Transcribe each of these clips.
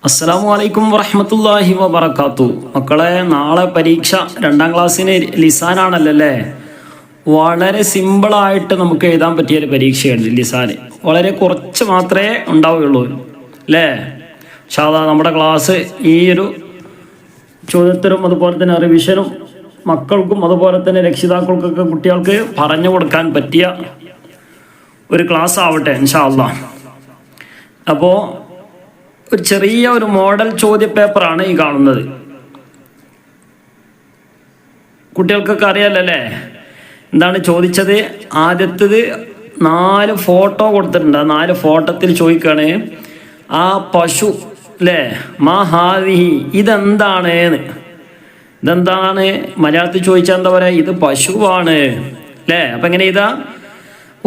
അസ്സലാമു അലൈക്കും വറഹ്മത്തുള്ളാഹി വബറകാത്തു. മക്കളെ, നാളെ പരീക്ഷ 2ാം ക്ലാസ്സിന് ലിസാനാണല്ലോ അല്ലേ? വളരെ സിമ്പിളായിട്ട് നമുക്ക് എഴുതാൻ പറ്റിയൊരു പരീക്ഷയാണ് ലിസാന്. വളരെ കുറച്ച് മാത്രമേ ഉണ്ടാവുകയുള്ളൂ അല്ലേ? സാധാ നമ്മുടെ ക്ലാസ് ഈ ഒരു ചോദ്യത്തിനും അതുപോലെ തന്നെ റിവിഷനും മക്കൾക്കും അതുപോലെ തന്നെ രക്ഷിതാക്കൾക്കൊക്കെ കുട്ടികൾക്ക് പറഞ്ഞു കൊടുക്കാൻ പറ്റിയ ഒരു ക്ലാസ് ആവട്ടെ ഇൻഷാ അല്ലാഹ്. അപ്പോൾ ഒരു ചെറിയ ഒരു മോഡൽ ചോദ്യ പേപ്പറാണ് ഈ കാണുന്നത്. കുട്ടികൾക്കൊക്കെ അറിയാലല്ലേ എന്താണ് ചോദിച്ചത്. ആദ്യത്തേത് 4 ഫോട്ടോ കൊടുത്തിട്ടുണ്ട്. ആ 4 ഫോട്ടോത്തിൽ ചോദിക്കുകയാണ് ആ പശു അല്ലേ, മാ ഹാദിഹി, ഇതെന്താണ്. ഇതെന്താണ് മലയാളത്തിൽ ചോദിച്ചാൽ എന്താ പറയുക, ഇത് പശുവാണ് അല്ലേ? അപ്പം എങ്ങനെ ഇതാ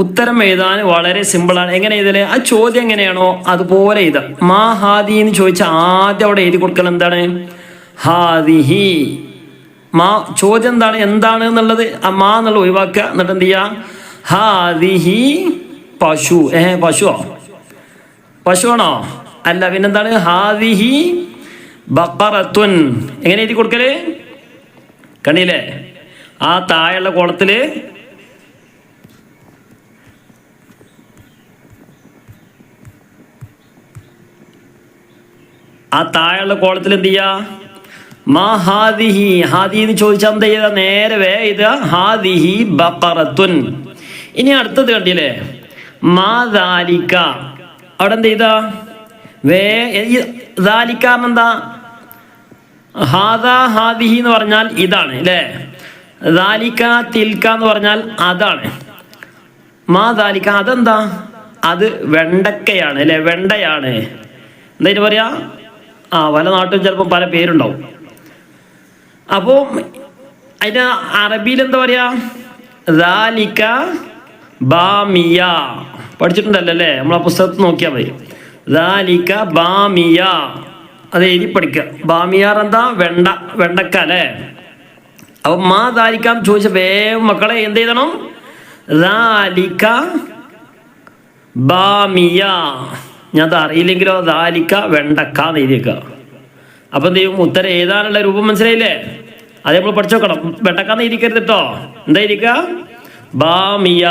ഉത്തരം എഴുതാൻ വളരെ സിമ്പിളാണ്. എങ്ങനെ എഴുതല്, ആ ചോദ്യം എങ്ങനെയാണോ അതുപോലെ എഴുതാം. മാ ഹാദി എന്ന് ചോദിച്ചാൽ ആദ്യം അവിടെ എഴുതി കൊടുക്കണം എന്താണ്, ഹാദിഹി. മാ ചോദ്യം എന്താണ് എന്നുള്ളത് ആ മാ എന്നുള്ള ഒഴിവാക്കുക. എന്നിട്ട് എന്ത് ചെയ്യുക, ഹാദിഹി പശു. പശുവാണോ? അല്ല, പിന്നെന്താണ്, ഹാദിഹി ബഖറത്തുൻ. എങ്ങനെ എഴുതി കൊടുക്കല് കണ്ടില്ലേ? ആ താഴെയുള്ള കോളത്തില് എന്ത് ചെയ്യാ, മാ ഹാദിഹി. ഹാദി എന്ന് ചോദിച്ചാൽ എന്താ ചെയ്താ, നേരെ ഇത് ഹാദിഹി ബഖറത്തുൻ. ഇനി അടുത്തത് കണ്ടില്ലേ, മാ ദാലിക. അവിടെ എന്ത് ചെയ്താ ദാലിക്കാരെന്താ, ഹാദാ ഹാദിഹി എന്ന് പറഞ്ഞാൽ ഇതാണ് അല്ലേ? ദാലിക തിൽക്ക എന്ന് പറഞ്ഞാൽ അതാണ്. മാ ദാലിക അതെന്താ, അത് വെണ്ടക്കയാണ് അല്ലെ, വെണ്ടയാണ്. എന്താ പറയാ, പല നാട്ടിലും ചിലപ്പോൾ പല പേരുണ്ടാവും. അപ്പോൾ അതിന് അറബിയിൽ എന്താ പറയാ, ദാലിക ബാമിയ. പഠിച്ചിട്ടുണ്ടല്ലോ അല്ലേ? നമ്മളെ പുസ്തകത്തിൽ നോക്കിയാൽ മതി. ദാലിക ബാമിയ, അത് എഴുതി പഠിക്കുക. ബാമിയാർ എന്താ, വെണ്ടക്ക അല്ലേ? അപ്പം മാ ദാലിക്കാം ചോദിച്ച വേഗം മക്കളെ എന്ത് ചെയ്യണം, ദാലിക ബാമിയ. ഞാൻ അത് അറിയില്ലെങ്കിലോ ദാലിക വെണ്ടക്ക എന്ന് എഴുതിയേക്കുക. അപ്പം എന്ത് ചെയ്യും, ഉത്തരം എഴുതാനുള്ള രൂപം മനസ്സിലായില്ലേ? അത് നമ്മൾ പഠിച്ചു വെക്കണം. വെണ്ടക്കാന്ന് എഴുതിക്കരുത് കേട്ടോ. എന്താ എഴുതിക്കുക, ബാമിയ.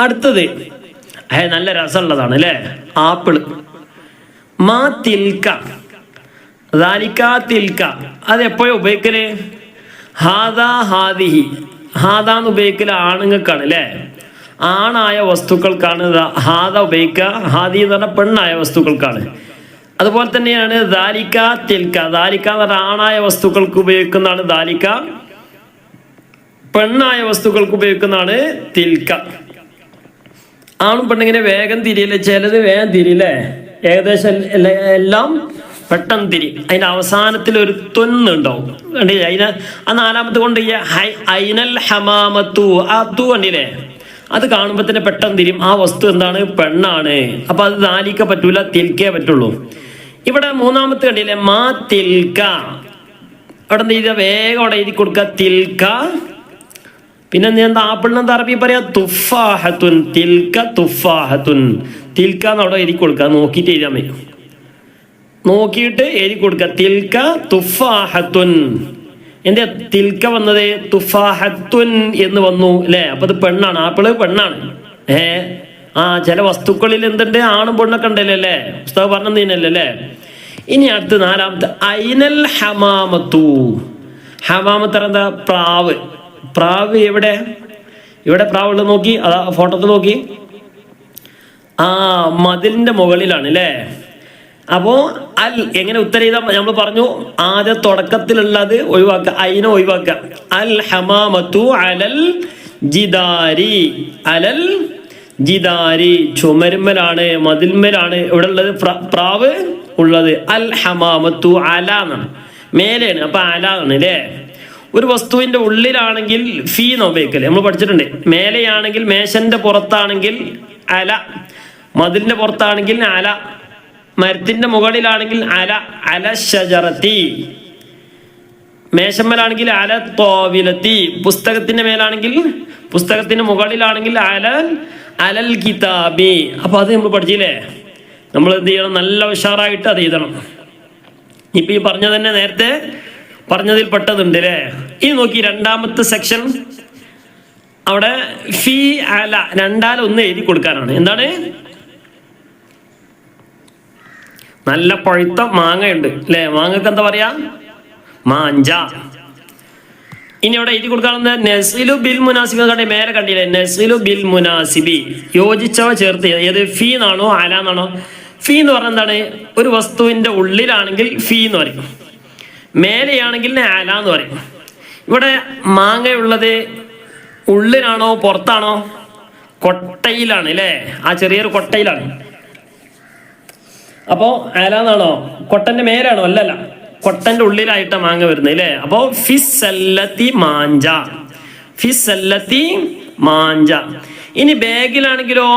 അടുത്തത് നല്ല രസമുള്ളതാണ് അല്ലേ, ആപ്പിള്. മാ തിൽക്ക, ദാലിക തിൽക്ക. അത് എപ്പോഴും ഉപയോഗിക്കല്, ഹാദാ ഹാദിഹി. ഹാദാന്ന് ഉപയോഗിക്കല് ആണുങ്ങൾക്കാണ് അല്ലേ? ആണായ വസ്തുക്കൾക്കാണ് ഹാദ ഉപയോഗിക്കുക. ഹാദി എന്ന് പറഞ്ഞാൽ പെണ്ണായ വസ്തുക്കൾക്കാണ്. അതുപോലെ തന്നെയാണ് ദാലിക തിൽക്ക. ദാലിക എന്ന് പറഞ്ഞാൽ ആണായ വസ്തുക്കൾക്ക് ഉപയോഗിക്കുന്നതാണ് ദാലിക, പെണ്ണായ വസ്തുക്കൾക്ക് ഉപയോഗിക്കുന്നതാണ് തിൽക്ക. ആണും പെണ്ണിങ്ങനെ വേഗം തിരിയില്ലേ, ചിലത് വേഗം തിരിയില്ലേ, ഏകദേശം എല്ലാം പെട്ടെന്ന് തിരി. അതിന്റെ അവസാനത്തിൽ ഒരു തൊന്നുണ്ടാവും. കണ്ടില്ലേ? ആ 4ാമത്തെ കൊണ്ട് ഐനൽ ഹമാമത്തു, ആ തു കണ്ടില്ലേ? അത് കാണുമ്പോൾ തന്നെ പെട്ടെന്ന് തിരിയും ആ വസ്തു എന്താണ്, പെണ്ണാണ്. അപ്പൊ അത് ദാലിക പറ്റൂല, തിൽക്കേ പറ്റുള്ളൂ. ഇവിടെ 3ാമത്തെ കണ്ടില്ലേ, മാ തിൽക്ക. അവിടെ എന്ത് ചെയ്ത, വേഗം അവിടെ എഴുതി കൊടുക്കുക തിൽക്ക. പിന്നെ എന്താ, ആപ്പിളിന് എന്താ അറബി പറയാ, തുഫാഹത്തുൻ. തിൽക്ക തുഫാഹത്തുൻ. തിൽക്ക എന്ന് അവിടെ എഴുതി കൊടുക്കുക. നോക്കിയിട്ട് എഴുതാൻ പറ്റും, നോക്കിയിട്ട് എഴുതി കൊടുക്കുക തിൽക്ക തുഫാഹത്തുൻ. എന്റെ തിൽക്ക വന്നത് തുഫാഹത്തുൻ എന്ന് വന്നു അല്ലേ? അപ്പൊ അത് പെണ്ണാണ്, ആപ്പിള് പെണ്ണാണ്. ചില വസ്തുക്കളിൽ എന്തുണ്ട്, ആണും പെണ്ണൊക്കെ ഉണ്ടല്ലോ അല്ലേ? പുസ്തകം പറഞ്ഞല്ലേ? ഇനി അടുത്ത് 4ാമത്തെ ഐനൽ ഹമാമത്തു. ഹമാമത്ത് എന്താ, പ്രാവ്. പ്രാവ് ഇവിടെ പ്രാവുള്ളത് നോക്കി, അതാ ഫോട്ടോത്തിൽ നോക്കി. മതിലിന്റെ മുകളിലാണ് അല്ലേ? അപ്പോ അൽ എങ്ങനെ ഉത്തരം ചെയ്താൽ നമ്മൾ പറഞ്ഞു, ആദ്യ തുടക്കത്തിലുള്ളത് ഒഴിവാക്കുക, അയിനെ ഒഴിവാക്കുക. അൽ ഹമാമത്തു അലൽ ജിദാരി. അലൽ ജിദാരി, ചുമരുമ്മലാണ്, മതിൽമലാണ് ഇവിടെ ഉള്ളത് പ്രാവ് ഉള്ളത്. അൽ ഹമാമത്തു അല എന്നാണ്, മേലെയാണ്. അപ്പൊ അല ആണ് അല്ലേ? ഒരു വസ്തുവിന്റെ ഉള്ളിലാണെങ്കിൽ ഫീ എന്ന് ഉപയോഗിക്കല്ലേ, നമ്മൾ പഠിച്ചിട്ടുണ്ട്. മേലെയാണെങ്കിൽ, മേശന്റെ പുറത്താണെങ്കിൽ അല, മതിലിന്റെ പുറത്താണെങ്കിൽ അല, മരത്തിന്റെ മുകളിലാണെങ്കിൽ അല, അല ഷജറത്തി. മേശമ്മലാണെങ്കിൽ അല തോവിലത്തി. പുസ്തകത്തിന്റെ മേലാണെങ്കിൽ, പുസ്തകത്തിന്റെ മുകളിലാണെങ്കിൽ അലൽ കിതാബി. അപ്പൊ അത് നമ്മൾ പഠിച്ചില്ലേ? നമ്മൾ എന്ത് ചെയ്യണം, നല്ല ഉഷാറായിട്ട് അത് എഴുതണം. ഇപ്പൊ ഈ പറഞ്ഞ തന്നെ നേരത്തെ പറഞ്ഞതിൽ പെട്ടതുണ്ട് അല്ലേ. ഇനി നോക്കി രണ്ടാമത്തെ സെക്ഷൻ, അവിടെ ഫി അല രണ്ടാലൊന്ന് എഴുതി കൊടുക്കാനാണ്. എന്താണ്? നല്ല പഴുത്ത മാങ്ങയുണ്ട് അല്ലെ, മാങ്ങക്ക് എന്താ പറയാ? മാഞ്ച. ഇനി അവിടെ എഴുതി കൊടുക്കാവുന്ന നസ്ഇലു ബിൽ മുനാസിബി കണ്ടേ, മേലെ കണ്ടില്ലേ? നസ്ഇലു ബിൽ മുനാസിബി, യോജിച്ചവ ചേർത്ത്. ഏത്? ഫീ എന്നാണോ അല എന്നാണോ? ഫീ എന്ന് പറഞ്ഞാൽ എന്താണ്? ഒരു വസ്തുവിന്റെ ഉള്ളിലാണെങ്കിൽ ഫീ എന്ന് പറയും, മേലെയാണെങ്കിൽ അല എന്ന് പറയും. ഇവിടെ മാങ്ങയുള്ളത് ഉള്ളിലാണോ പുറത്താണോ? കൊട്ടയിലാണ് അല്ലേ, ആ ചെറിയൊരു കൊട്ടയിലാണ്. അപ്പോ അല എന്നാണോ? കൊട്ടന്റെ മേലാണോ? അല്ലല്ല, കൊട്ടന്റെ ഉള്ളിലായിട്ടാ മാങ്ങ വരുന്നത് അല്ലേ. അപ്പോ ഫിസ്സല്ലത്തി മാഞ്ച, ഫിസ്സല്ലത്തി മാഞ്ച. ഇനി ബാഗിലാണെങ്കിലോ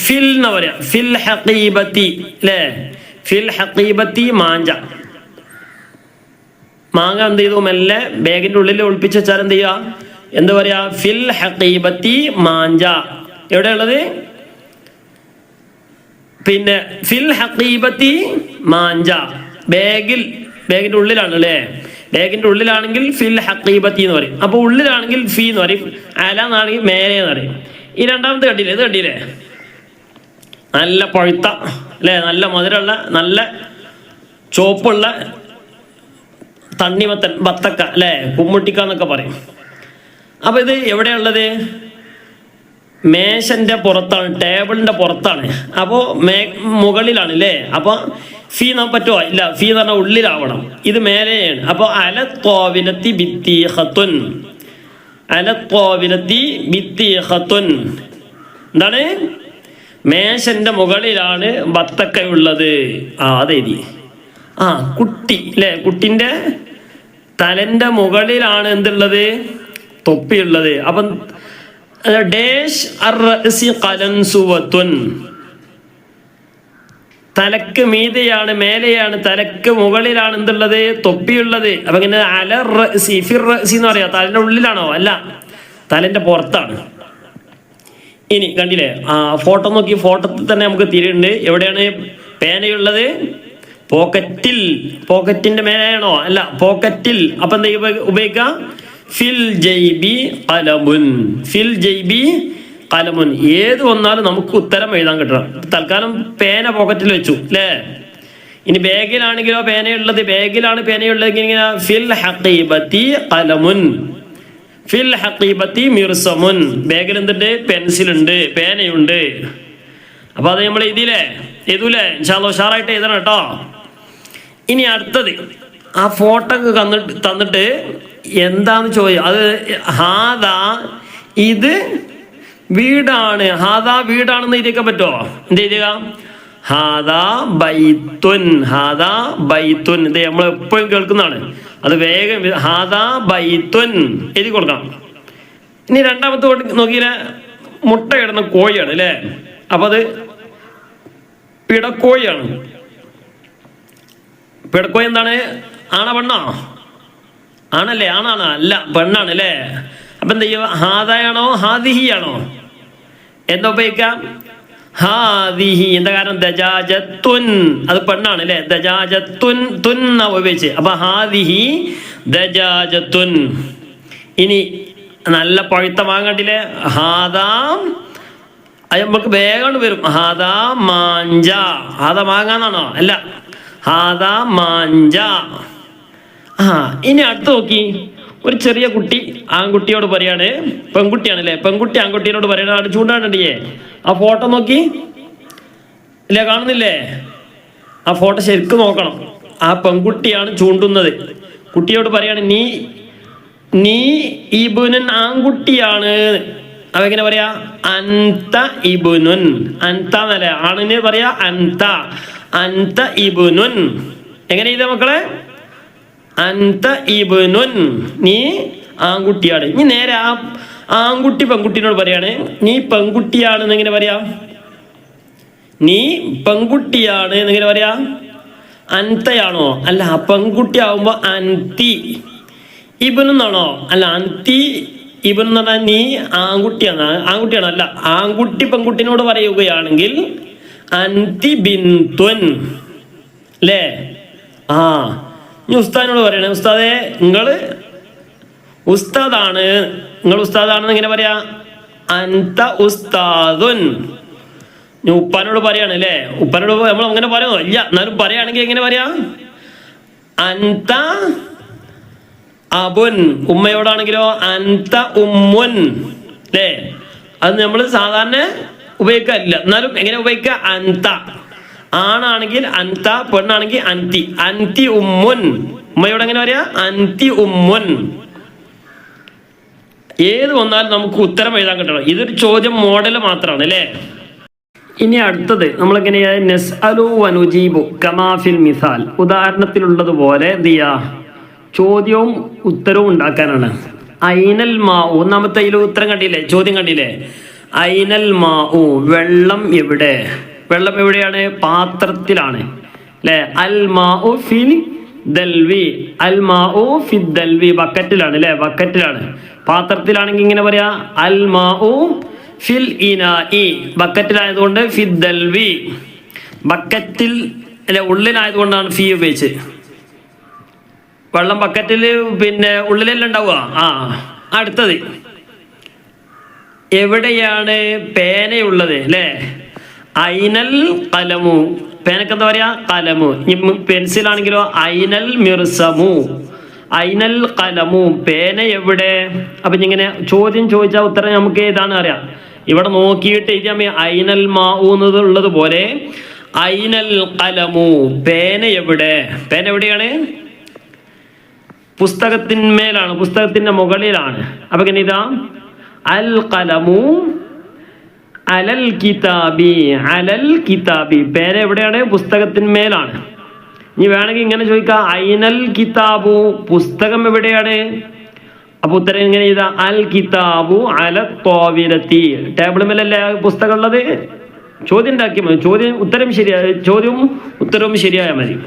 ഫിൽ എന്ന് പറയാ, ഫിൽ ഹഖീബത്തി അല്ലേ, ഫിൽ ഹഖീബത്തി മാഞ്ച. മാങ്ങ എന്ത് ചെയ്തു? മെല്ലെ ബാഗിന്റെ ഉള്ളിൽ ഒളിപ്പിച്ച് വെച്ചാൽ എന്ത് ചെയ്യാ? എന്താ പറയാ? ഫിൽ ഹഖീബത്തി മാഞ്ച. എവിടെയുള്ളത്? പിന്നെ ഫിൽ ഹഖീബത്തി മാഞ്ച, ബാഗിന്റെ ഉള്ളിലാണ് അല്ലേ. ബാഗിന്റെ ഉള്ളിലാണെങ്കിൽ ഫിൽ ഹഖീബത്തി എന്ന് പറയും. അപ്പൊ ഉള്ളിലാണെങ്കിൽ ഫീ എന്ന് പറയും, അല എന്നാണെങ്കിൽ മേലെ എന്ന് പറയും. ഈ രണ്ടാമത്തെ കണ്ടില്ലേ? ഇത് കണ്ടില്ലേ? നല്ല പഴുത്ത അല്ലേ, നല്ല മധുരമുള്ള, നല്ല ചോപ്പുള്ള തണ്ണിമത്തൻ, ബത്തക്ക അല്ലേ, കുമ്മുട്ടിക്ക എന്നൊക്കെ പറയും. അപ്പൊ ഇത് എവിടെയുള്ളത്? മേശന്റെ പുറത്താണ്, ടേബിളിന്റെ പുറത്താണ്. അപ്പോ മുകളിലാണ് അല്ലേ. അപ്പൊ ഫീ നമുക്ക് പറ്റുമോ? ഇല്ല, ഫീ എന്ന് പറഞ്ഞാൽ ഉള്ളിലാവണം, ഇത് മേലെയാണ്. അപ്പൊ അലത്തോവിലത്തി ബിത്തീഖത്തുൻ, അലത്തോവിലത്തി ബിത്തീഖത്തുൻ. എന്താണ്? മേശന്റെ മുകളിലാണ് ബത്തക്കയുള്ളത്. അതെഴുതി. കുട്ടി അല്ലെ, കുട്ടിന്റെ തലന്റെ മുകളിലാണ് എന്തുള്ളത്? തൊപ്പിയുള്ളത്. അപ്പം ഡേഷ് അർറഅസി ഖലൻസുവത്തുൻ, തലക്ക് മീതെയാണ്, മേലെയാണ്, തലക്ക് മുകളിലാണ് എന്തുള്ളത്? തൊപ്പിയുള്ളത്. അപ്പൊ ഇങ്ങനെ അലർ റഅസി, ഫിർ റഅസി എന്ന് പറയാ. തലന്റെ ഉള്ളിലാണോ? അല്ല, തലന്റെ പുറത്താണ്. ഇനി കണ്ടില്ലേ? ഫോട്ടോ നോക്കി, ഫോട്ടോത്തിൽ തന്നെ നമുക്ക് തിരിയുണ്ട്. എവിടെയാണ് പേനയുള്ളത്? പോക്കറ്റിൽ. പോക്കറ്റിന്റെ മേലെയാണോ? അല്ല, പോക്കറ്റിൽ. അപ്പൊ എന്താ ഉപയോഗിക്കാം? ഫിൽ ജൈബി ഖലമുൻ, ഫിൽ ജൈബി ഖലമുൻ. ഏത് വന്നാലും നമുക്ക് ഉത്തരം എഴുതാൻ കിട്ടണം. തൽക്കാലം പേന പോക്കറ്റിൽ വെച്ചു അല്ലേ. ഇനി ബാഗിലാണെങ്കിലോ പേനയുള്ളത്, ബാഗിലാണ് പേനയുള്ളത്, ഇങ്ങനെ ഫിൽ ഹഖീബത്തി ഖലമുൻ, ഫിൽ ഹഖീബത്തി മിർസമുൻ. ബാഗിൽ എന്തുണ്ട്? പെൻസിലുണ്ട്, പേനയുണ്ട്. അപ്പൊ അത് നമ്മൾ എഴുതിയില്ലേ? എഴുതൂലേ? ഇൻഷാ അല്ലാഹ് ഉഷാറായിട്ട് എഴുതണം കേട്ടോ. ഇനി അടുത്തത്, ആ ഫോട്ടോ തന്നിട്ട് എന്താന്ന് ചോദിക്കും. അത് ഹാദാ, ഇത് വീടാണ്, ഹാദാ വീടാണെന്ന് എഴുതിയേക്കാൻ പറ്റുമോ? എന്ത് എഴുതിയ? ഹാദാ ബൈത്തുൻ, ഹാദാ ബൈത്തുൻ. ഇത് നമ്മൾ എപ്പോഴും കേൾക്കുന്നതാണ്. അത് വേഗം ഹാദാ ബൈത്തുൻ എഴുതി കൊടുക്കണം. ഇനി രണ്ടാമത്തെ നോക്കിയില്ല, മുട്ട ഇടുന്ന കോഴിയാണ് അല്ലേ. അപ്പൊ അത് പിടക്കോഴിയാണ്. പിടക്കോഴി എന്താണ്? ആണോ പെണ്ണോ? ആണല്ലേ, ആണാണ്? അല്ല, പെണ്ണാണ് അല്ലേ. അപ്പൊ എന്താ ചെയ്യുക? ഹാദയാണോ ഹാദിഹി ആണോ? എന്താ ഉപയോഗിക്കാം? ഹാദിഹി. എന്താ കാരണം? ദജാജത്തുൻ, അത് പെണ്ണാണ് അല്ലേ. ദജാജത്തുൻ, തുൻ ഉപയോഗിച്ച്. അപ്പൊ ഹാദിഹി ദജാജത്തുൻ. ഇനി നല്ല പഴുത്ത മാങ്ങണ്ടില്ലേ? ഹാദാ, അത് നമുക്ക് വേഗം വരും. ഹാദാ മാഞ്ച. ഹാദാ മാങ്ങാന്നാണോ? അല്ല, ഹാദാ മാഞ്ച. ഇനി അടുത്ത് നോക്കി, ഒരു ചെറിയ കുട്ടി ആൺകുട്ടിയോട് പറയാണ്, പെൺകുട്ടിയാണല്ലേ, പെൺകുട്ടി ആൺകുട്ടിയോട് പറയണ ചൂണ്ടാണ്ടിയേ. ആ ഫോട്ടോ നോക്കി ഇല്ലേ, കാണുന്നില്ലേ? ആ ഫോട്ടോ ശരിക്കും നോക്കണം. ആ പെൺകുട്ടിയാണ് ചൂണ്ടുന്നത്. കുട്ടിയോട് പറയാണ്, നീ ഇബ്നുൻ, ആൺകുട്ടിയാണ്. അപ്പൊ എങ്ങനെ പറയാ? അൻത ഇബ്നുൻ. അൻത എന്നല്ലേ, ആണിന് പറയാ അൻത, അൻത ഇബ്നുൻ. എങ്ങനെ ചെയ്ത മക്കളെ? അൻത ഇബ്നുൻ, നീ ആൺകുട്ടിയാണ്. ഇനി നേരെ ആ ആൺകുട്ടി പെൺകുട്ടിനോട് പറയാണ്, നീ പെൺകുട്ടിയാണ് എങ്ങനെ പറയാ? നീ പെൺകുട്ടിയാണ് എങ്ങനെ പറയാ? അൻതയാണോ? അല്ല, പെൺകുട്ടി ആവുമ്പോ അൻതി. ഇബ്നുന്നാണോ? അല്ല, അൻതി ഇബ്നു എന്ന് പറഞ്ഞാൽ നീ ആൺകുട്ടിയാണ്, ആൺകുട്ടിയാണോ? അല്ല, ആൺകുട്ടി പെൺകുട്ടിനോട് പറയുകയാണെങ്കിൽ അൻതി ബിന്തുൻ അല്ലേ. ആ ഇനി ഉസ്താദിനോട് പറയണേ, ഉസ്താദേ ഉസ്താദാണ്, നിങ്ങൾ ഉസ്താദാണെന്ന് എങ്ങനെ പറയാ? അൻത ഉസ്താദുൻ. ഉപ്പാനോട് പറയാണ് അല്ലേ, ഉപ്പാനോട് നമ്മൾ അങ്ങനെ പറയുമോ? ഇല്ല, എന്നാലും പറയുകയാണെങ്കിൽ എങ്ങനെ പറയാ? അൻത അബുൻ. ഉമ്മയോടാണെങ്കിലോ അൻത ഉമ്മുൻ അല്ലേ? അത് നമ്മൾ സാധാരണ ഉപയോഗിക്കാറില്ല, എന്നാലും എങ്ങനെ ഉപയോഗിക്കുക? അൻത. ആണാണെങ്കിൽ അൻത, പെണ്ണാണെങ്കിൽ അൻതി. അൻതി ഉമ്മുൻ. ഉമ്മയോട് എങ്ങനെ പറയാ? അൻതി ഉമ്മുൻ. ഏത് വന്നാലും നമുക്ക് ഉത്തരം എഴുതാൻ കിട്ടണം. ഇതൊരു ചോദ്യം മോഡൽ മാത്രമാണ് അല്ലേ? ഇനി അടുത്തത് നമ്മളെങ്ങനെയാ? നസ്അലു വനുജീബു കമാഫിൽ മിസാൽ. ഉദാഹരണത്തിലുള്ളതുപോലെ എന്ത് ചെയ്യാ? ചോദ്യവും ഉത്തരവും ഉണ്ടാക്കാനാണ്. ഐനൽ മാഉ. ഒന്നാമത്തെ അതിൽ ഉത്തരം കണ്ടില്ലേ, ചോദ്യം കണ്ടില്ലേ? ഐനൽ മാഉ, വെള്ളം എവിടെ? വെള്ളം എവിടെയാണ്? പാത്രത്തിലാണ് അല്ലെ? അൽ മാഉ ഫിൽ ദൽവി. അൽ മാഉ ഫിൽ ദൽവി, ബക്കറ്റിലാണ് അല്ലെ? ബക്കറ്റിലാണ്. പാത്രത്തിലാണെങ്കിൽ ഇങ്ങനെ പറയാ അൽ മാഉ ഫിൽ ഇനാഇ. ബക്കറ്റിലായതുകൊണ്ട് ഫിൽ ദൽവി, ബക്കറ്റിൽ അല്ലെ ഉള്ളിലായതുകൊണ്ടാണ് ഫീ ഉപയോഗിച്ച്. വെള്ളം ബക്കറ്റിൽ പിന്നെ ഉള്ളിലെല്ലാം ഉണ്ടാവുക. അടുത്തത് എവിടെയാണ് പേനയുള്ളത് അല്ലേ? ഐനൽ കലമു. പേനക്ക് എന്താ പറയാ? കലമു. പെൻസിൽ ആണെങ്കിലോ ഐനൽ മിർസമു. ഐനൽ കലമു, പേന എവിടെ? അപ്പൊ ഇങ്ങനെ ചോദ്യം ചോദിച്ചാൽ ഉത്തരം നമുക്ക് ഏതാണ് അറിയാം. ഇവിടെ നോക്കിയിട്ട് എഴുതിയാൽ ഐനൽ മാഉ എന്നുള്ളത് പോലെ ഐനൽ കലമു, പേന എവിടെ? പേന എവിടെയാണ്? പുസ്തകത്തിന്മേലാണ്, പുസ്തകത്തിന്റെ മുകളിലാണ്. അപ്പൊ ഇങ്ങനെ ഇതാ അൽ കലമു അലൽ കിതാബി. അലൽ കിതാബി, പേന എവിടെയാണ്? പുസ്തകത്തിന്മേലാണ്. ഇനി വേണമെങ്കിൽ ഇങ്ങനെ ചോദിക്കാം, ഐനൽ കിതാബു, പുസ്തകം എവിടെയാണ്? അപ്പൊ ഉത്തരം ഇങ്ങനെ ചെയ്താ അൽ കിതാബു അല ത്വാവിലത്തി. ടേബിൾ മേലല്ലേ പുസ്തകം ഉള്ളത്? ചോദ്യം ഉണ്ടാക്കിയാൽ മതി. ചോദ്യവും ഉത്തരവും ശരിയായാൽ മതി.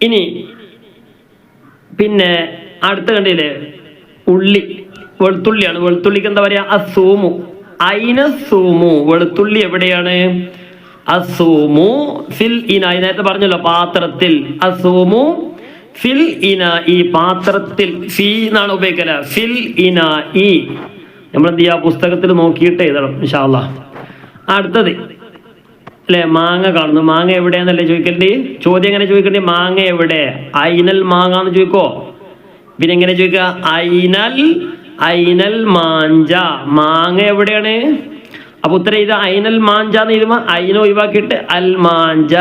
ഇനി പിന്നെ അടുത്ത കണ്ടില്ലേ, ഉള്ളി, വെളുത്തുള്ളിയാണ്. വെളുത്തുള്ളിക്ക് എന്താ പറയാ? അസൂമു. ഐനസൂമു, വെളുത്തുള്ളി എവിടെയാണ്? അസൂമു ഫിൽ ഇനാ. നേരത്തെ പറഞ്ഞല്ലോ പാത്രത്തിൽ. അസൂമു ഫിൽ ഇനാ, ഈ പാത്രത്തിൽ. ഫീ എന്നാണ് ഉപയോഗിക്കല, ഫിൽ ഇനാ. ഈ നമ്മൾ എന്ത് ചെയ്യാ? പുസ്തകത്തിൽ നോക്കിയിട്ട് എഴുതണം ഇൻഷാ അല്ലാഹ്. അടുത്തത് അല്ലെ, മാങ്ങ കാണുന്നു. മാങ്ങ എവിടെയാന്നല്ലേ ചോദിക്കണ്ടേ? ചോദ്യം എങ്ങനെ ചോദിക്കണ്ടേ? മാങ്ങ എവിടെ? ഐനൽ മാങ്ങ എന്ന് ചോദിക്കോ? പിന്നെ എങ്ങനെ ചോദിക്കുക? ഐനൽ മാഞ്ച, മാങ്ങ എവിടെയാണ്? അപ്പൊ ഉത്തരം ഇത് ഐനൽ മാഞ്ച എന്ന് എഴുതുമ്പോ ഐന ഒഴിവാക്കിയിട്ട് അൽ മാഞ്ച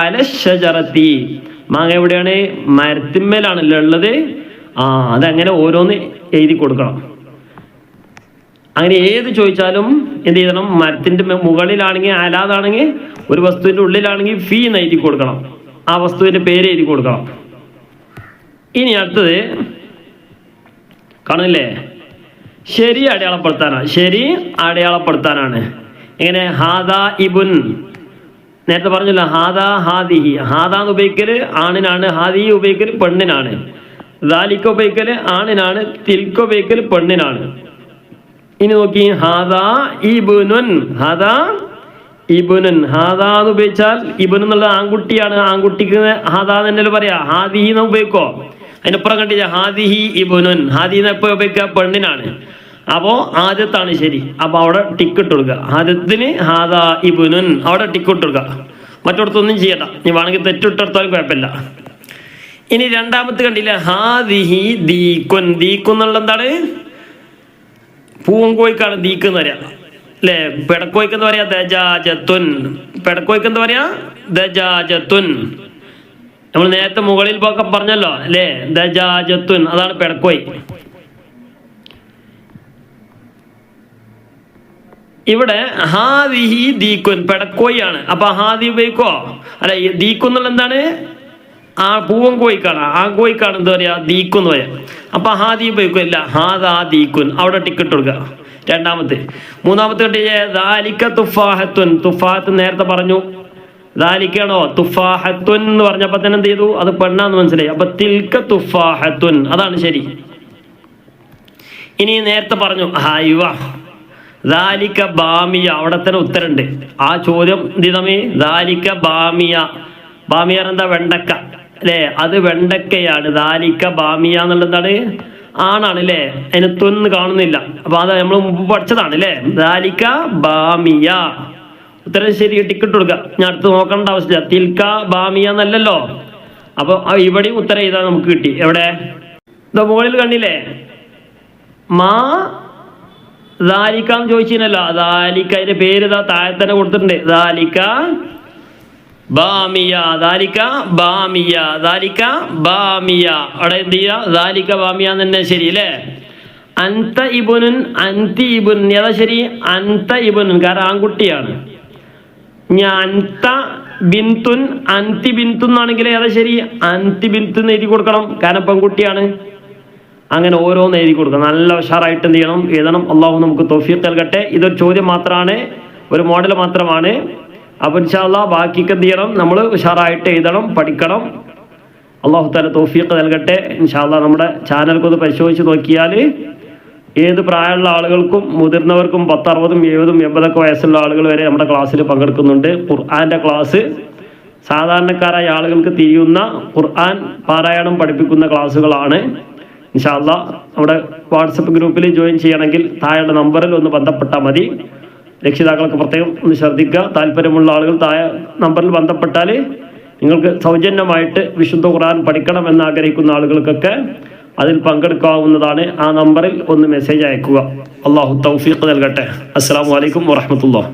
അല ഷജറത്തി. മാങ്ങ എവിടെയാണ്? മരത്തിന്മേലാണല്ലോ ഉള്ളത്. അതങ്ങനെ ഓരോന്ന് എഴുതി കൊടുക്കണം. അങ്ങനെ ഏത് ചോദിച്ചാലും എന്ത് ചെയ്യണം? മരത്തിന്റെ മുകളിലാണെങ്കിൽ അലാതാണെങ്കിൽ, ഒരു വസ്തുവിന്റെ ഉള്ളിലാണെങ്കിൽ ഫീ എന്ന് എഴുതി കൊടുക്കണം. ആ വസ്തുവിന്റെ പേര് എഴുതി കൊടുക്കണം. ഇനി അടുത്തത് കാണില്ലേ, ശരി അടയാളപ്പെടുത്താനാണ്. ശരി അടയാളപ്പെടുത്താനാണ്. എങ്ങനെ? ഹാദാ ഇബുൻ. നേരത്തെ പറഞ്ഞല്ലോ ഹാദാ ഹാദിഹി. ഹാദാന്ന് ഉപയോഗിക്കല് ആണിനാണ്, ഹാദിഹി ഉപയോഗിക്കല് പെണ്ണിനാണ്. ദാലിക്ക ഉപയോഗിക്കല് ആണിനാണ്, തിൽക്ക ഉപയോഗിക്കല് പെണ്ണിനാണ്. ഇനി നോക്കി, ഹാദാ ഇബ്നുൻ. ഹാദാ ഇബ്നുൻ. ഹാദാ എന്ന് ഉപയോഗിച്ചാൽ ഇബ്നു എന്നുള്ളത് ആൺകുട്ടിയാണ്. ആൺകുട്ടിക്ക് ഹാദാ തന്നെ പറയാ. ഹാദിഹി എന്ന് ഉപയോഗിക്കോ? അതിനപ്പുറം കണ്ടില്ല, ഹാദിഹി ഇബ്നുൻ. ഹാദിന്ന് എപ്പോ ഉപയോഗിക്കുക? പെണ്ണിനാണ്. അപ്പോ ആദ്യത്താണ് ശരി. അപ്പൊ അവിടെ ടിക്ക് ഇട്ട് കൊടുക്കുക. ആദ്യത്തിന് ഹാദാ ഇബ്നുൻ, അവിടെ ടിക്ക് ഇട്ട് കൊടുക്കുക. മറ്റിടത്തൊന്നും ചെയ്യണ്ട. നീ വേണമെങ്കിൽ തെറ്റിട്ടെടുത്താലും കുഴപ്പമില്ല. ഇനി രണ്ടാമത്തെ കണ്ടില്ല, ഹാദിഹി ദീക്കുൻ. ദീക്കുൻ എന്നുള്ള എന്താണ്? പൂങ്കോയ്ക്കാണ് ദീക്ക് എന്ന് പറയാ അല്ലെ? പെടക്കോയ്ക്ക് എന്ന് പറയാ ദജാജത്തുൻ. പെടക്കോയ്ക്ക് എന്താ പറയാ? ദജാജത്തുൻ. നമ്മൾ നേരത്തെ മുകളിൽ പോക്കെ പറഞ്ഞല്ലോ അല്ലേ? ദജാജത്തുൻ, അതാണ് പെടക്കോയ്. ഇവിടെ ഹാദിഹി ദീക്കുൻ, പെടക്കോയി ആണ്. അപ്പൊ ഹാദി ഉപയോഗിക്കോ? അല്ല, ദീക്കുന്നുള്ള എന്താണ്? ആ പൂവൻ കോഴിക്കാണ്, ആ കോഴിക്കാണ് എന്താ പറയാ? ദീക്കുന്ന് പറയാം. അപ്പൊ ഹാദി ഉപയോഗിക്കില്ല, ഹാദാ ദീക്കുൻ. അവിടെ ടിക്കറ്റ് കൊടുക്കുക. രണ്ടാമത്തെ. മൂന്നാമത്തെ ദാലിക തുഫാഹത്തുൻ. തുഫാഹത്ത് നേരത്തെ പറഞ്ഞു. ദാലിക്കാണോ? തുഫാഹത്തുൻ എന്ന് പറഞ്ഞപ്പോ തന്നെ എന്ത് ചെയ്തു? അത് പെണ്ണാന്ന് മനസ്സിലായി. അപ്പൊ തിൽക തുഫാഹത്തുൻ, അതാണ് ശരി. ഇനി നേരത്തെ പറഞ്ഞു ഹൈവ ദാലിക ബാമിയ, അവിടെ തന്നെ ഉത്തരണ്ട്. ആ ചോദ്യം എന്ത് ചെയ്താൽ ദാലിക ബാമിയ, ബാമിയ എന്താ വെണ്ടക്ക അല്ലേ, അത് വെണ്ടക്കയാണ്. ദാലിക്ക ബാമിയ എന്നുള്ളതാണ് ആണാണ് അല്ലേ, അതിന് തൊന്ന് കാണുന്നില്ല. അപ്പൊ അത് നമ്മൾ മുമ്പ് പഠിച്ചതാണ് അല്ലേ. ദാലിക്ക ബാമിയ. ഉത്തരം ശരി, ടിക്കറ്റ് കൊടുക്കുക. ഞാൻ അടുത്ത് നോക്കേണ്ട ആവശ്യമില്ല. തിൽക്ക ബാമിയ എന്നല്ലല്ലോ. അപ്പൊ ഇവിടെയും ഉത്തരം ചെയ്താൽ നമുക്ക് കിട്ടി. എവിടെ ഇതാ മുകളിൽ കണ്ടില്ലേ, മാ ദാലിക്ക എന്ന് ചോദിച്ചില്ലല്ലോ. ദാലിക്ക അതിന്റെ പേര് ഇതാ താഴെ തന്നെ കൊടുത്തിട്ടുണ്ട്. ദാലിക്ക ബാമിയ, ദാലിക്ക ബാമിയ, ദാലിക്ക ബാമിയ. അവിടെ എന്ത് ചെയ്യുക, ദാലിക്ക ബാമിയ തന്നെ ശരി അല്ലേ. അൻത ഇബുനുൻ അൻതി ഇബുൻ, ഏതാ ശരി? അൻത ഇബുനുൻ, കാരണം ആൺകുട്ടിയാണ്. ഞാൻ അൻത ബിന്തുൻ അൻതി ബിന്തു എന്നാണെങ്കിൽ ഏതാ ശരി? അൻതി ബിന്തു എന്ന് എഴുതി കൊടുക്കണം, കാരണം പെൺകുട്ടിയാണ്. അങ്ങനെ ഓരോന്ന് എഴുതി കൊടുക്കണം. നല്ല ഉഷാറായിട്ട് എന്ത് ചെയ്യണം, എഴുതണം. അള്ളാഹു നമുക്ക് തൗഫീഖ് നൽകട്ടെ. ഇതൊരു ചോദ്യം മാത്രമാണ്, ഒരു മോഡൽ മാത്രമാണ്. അപ്പോൾ ഇൻഷാ അല്ലാഹ് ബാക്കിയൊക്കെ എന്ത് ചെയ്യണം, നമ്മൾ ഉഷാറായിട്ട് എഴുതണം, പഠിക്കണം. അള്ളാഹു തആല തൗഫീഖ് നൽകട്ടെ. ഇൻഷാ അല്ലാഹ് നമ്മുടെ ചാനലൊക്കെ ഒന്ന് പരിശോധിച്ച് നോക്കിയാൽ ഏത് പ്രായമുള്ള ആളുകൾക്കും മുതിർന്നവർക്കും 10, 60, 70, 80 വയസ്സുള്ള ആളുകൾ വരെ നമ്മുടെ ക്ലാസ്സിൽ പങ്കെടുക്കുന്നുണ്ട്. ഖുർആന്റെ ക്ലാസ് സാധാരണക്കാരായ ആളുകൾക്ക് തിരിയുന്ന ഖുർആൻ പാരായണം പഠിപ്പിക്കുന്ന ക്ലാസ്സുകളാണ്. ഇൻഷാ അല്ലാഹ് നമ്മുടെ വാട്സപ്പ് ഗ്രൂപ്പിൽ ജോയിൻ ചെയ്യണമെങ്കിൽ താഴെയുള്ള നമ്പറിൽ ഒന്ന് ബന്ധപ്പെട്ടാൽ മതി. രക്ഷിതാക്കൾക്ക് പ്രത്യേകം ഒന്ന് ശ്രദ്ധിക്കുക. താല്പര്യമുള്ള ആളുകൾ താഴെ നമ്പറിൽ ബന്ധപ്പെട്ടാൽ നിങ്ങൾക്ക് സൗജന്യമായിട്ട് വിശുദ്ധ ഖുർആൻ പഠിക്കണം എന്ന് ആഗ്രഹിക്കുന്ന ആളുകൾക്കൊക്കെ അതിൽ പങ്കെടുക്കാവുന്നതാണ്. ആ നമ്പറിൽ ഒന്ന് മെസ്സേജ് അയക്കുക. അള്ളാഹു തൗഫീഖ് നൽകട്ടെ. അസ്സലാമു അലൈക്കും വറഹ്മത്തുള്ളാഹി.